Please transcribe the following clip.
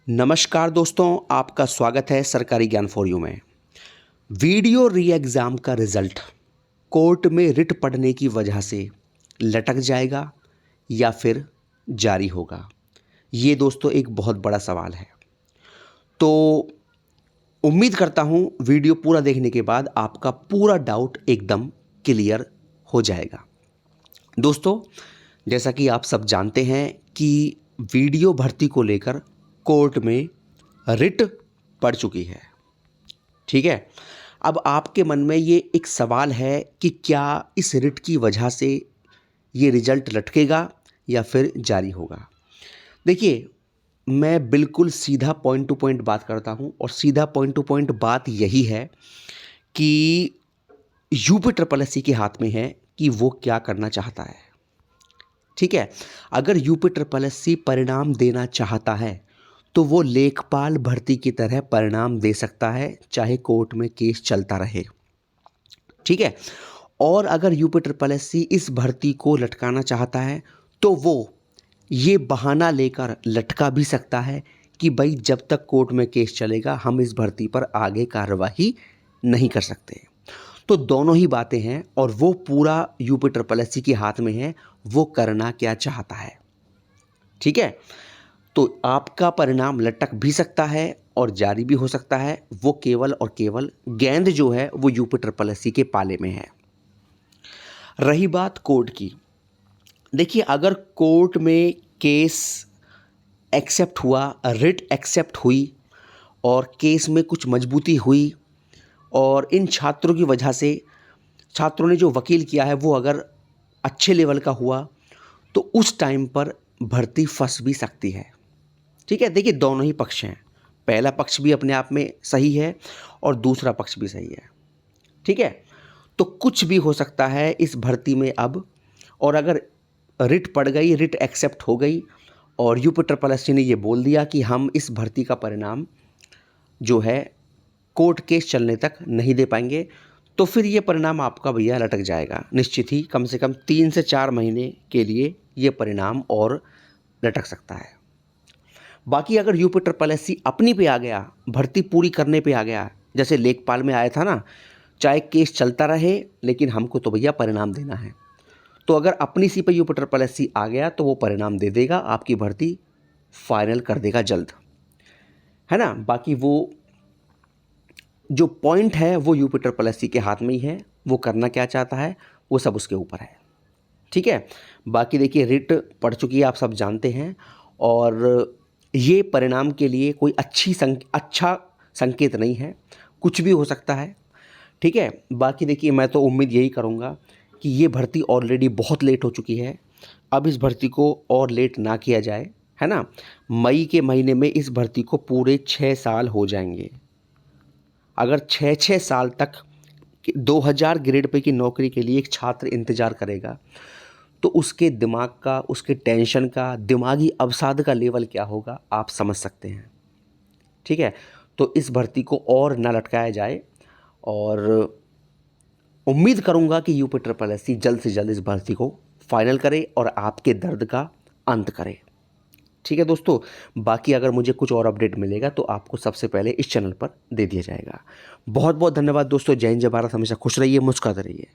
नमस्कार दोस्तों, आपका स्वागत है सरकारी ज्ञान फॉर यू में। वीडियो री एग्ज़ाम का रिज़ल्ट कोर्ट में रिट पढ़ने की वजह से लटक जाएगा या फिर जारी होगा? ये दोस्तों एक बहुत बड़ा सवाल है। तो उम्मीद करता हूँ वीडियो पूरा देखने के बाद आपका पूरा डाउट एकदम क्लियर हो जाएगा। दोस्तों, जैसा कि आप सब जानते हैं कि वीडियो भर्ती को लेकर कोर्ट में रिट पड़ चुकी है। ठीक है। अब आपके मन में ये एक सवाल है कि क्या इस रिट की वजह से ये रिजल्ट लटकेगा या फिर जारी होगा? देखिए, मैं बिल्कुल सीधा पॉइंट टू पॉइंट बात करता हूँ और सीधा पॉइंट टू पॉइंट बात यही है कि यूपी ट्रिपल एससी के हाथ में है कि वो क्या करना चाहता है। ठीक है। अगर यूपी ट्रिपल एससी परिणाम देना चाहता है तो वो लेखपाल भर्ती की तरह परिणाम दे सकता है, चाहे कोर्ट में केस चलता रहे। ठीक है। और अगर यूपी ट्रिपल एससी इस भर्ती को लटकाना चाहता है तो वो ये बहाना लेकर लटका भी सकता है कि भाई जब तक कोर्ट में केस चलेगा हम इस भर्ती पर आगे कार्रवाई नहीं कर सकते। तो दोनों ही बातें हैं और वो पूरा यूपी ट्रिपल एससी के हाथ में है, वो करना क्या चाहता है। ठीक है। तो आपका परिणाम लटक भी सकता है और जारी भी हो सकता है। वो केवल और केवल गेंद जो है वो यूपी ट्रिपल एससी के पाले में है। रही बात कोर्ट की, देखिए अगर कोर्ट में केस एक्सेप्ट हुआ, रिट एक्सेप्ट हुई और केस में कुछ मजबूती हुई और इन छात्रों की वजह से छात्रों ने जो वकील किया है वो अगर अच्छे लेवल का हुआ तो उस टाइम पर भर्ती फंस भी सकती है। ठीक है। देखिए दोनों ही पक्ष हैं, पहला पक्ष भी अपने आप में सही है और दूसरा पक्ष भी सही है। ठीक है। तो कुछ भी हो सकता है इस भर्ती में अब। और अगर रिट पड़ गई, रिट एक्सेप्ट हो गई और यूपी ट्रिपल एससी ने ये बोल दिया कि हम इस भर्ती का परिणाम जो है कोर्ट केस चलने तक नहीं दे पाएंगे, तो फिर ये परिणाम आपका भैया लटक जाएगा निश्चित ही। कम से कम 3 से 4 महीने के लिए ये परिणाम और लटक सकता है। बाकी अगर यूपी ट्रिपल एससी अपनी पे आ गया, भर्ती पूरी करने पे आ गया, जैसे लेखपाल में आया था ना, चाहे केस चलता रहे लेकिन हमको तो भैया परिणाम देना है, तो अगर अपनी सी पे यूपी ट्रिपल एससी आ गया तो वो परिणाम दे देगा, आपकी भर्ती फाइनल कर देगा जल्द, है ना। बाकी वो जो पॉइंट है वो यूपी ट्रिपल एससी के हाथ में ही है, वो करना क्या चाहता है वो सब उसके ऊपर है। ठीक है। बाकी देखिए रिट पड़ चुकी है, आप सब जानते हैं, और ये परिणाम के लिए कोई अच्छा संकेत नहीं है, कुछ भी हो सकता है। ठीक है। बाकी देखिए मैं तो उम्मीद यही करूँगा कि ये भर्ती ऑलरेडी बहुत लेट हो चुकी है, अब इस भर्ती को और लेट ना किया जाए, है ना। मई के महीने में इस भर्ती को पूरे 6 साल हो जाएंगे। अगर 6-6 साल तक 2000 ग्रेड पे की नौकरी के लिए एक छात्र इंतज़ार करेगा तो उसके दिमाग का, उसके टेंशन का, दिमागी अवसाद का लेवल क्या होगा आप समझ सकते हैं। ठीक है। तो इस भर्ती को और ना लटकाया जाए और उम्मीद करूंगा कि यूपी ट्रिपल एससी जल्द से जल्द इस भर्ती को फाइनल करे और आपके दर्द का अंत करे। ठीक है दोस्तों। बाकी अगर मुझे कुछ और अपडेट मिलेगा तो आपको सबसे पहले इस चैनल पर दे दिया जाएगा। बहुत बहुत धन्यवाद दोस्तों। जय हिंद, जय भारत। हमेशा खुश रहिए, मुस्कुराते रहिए।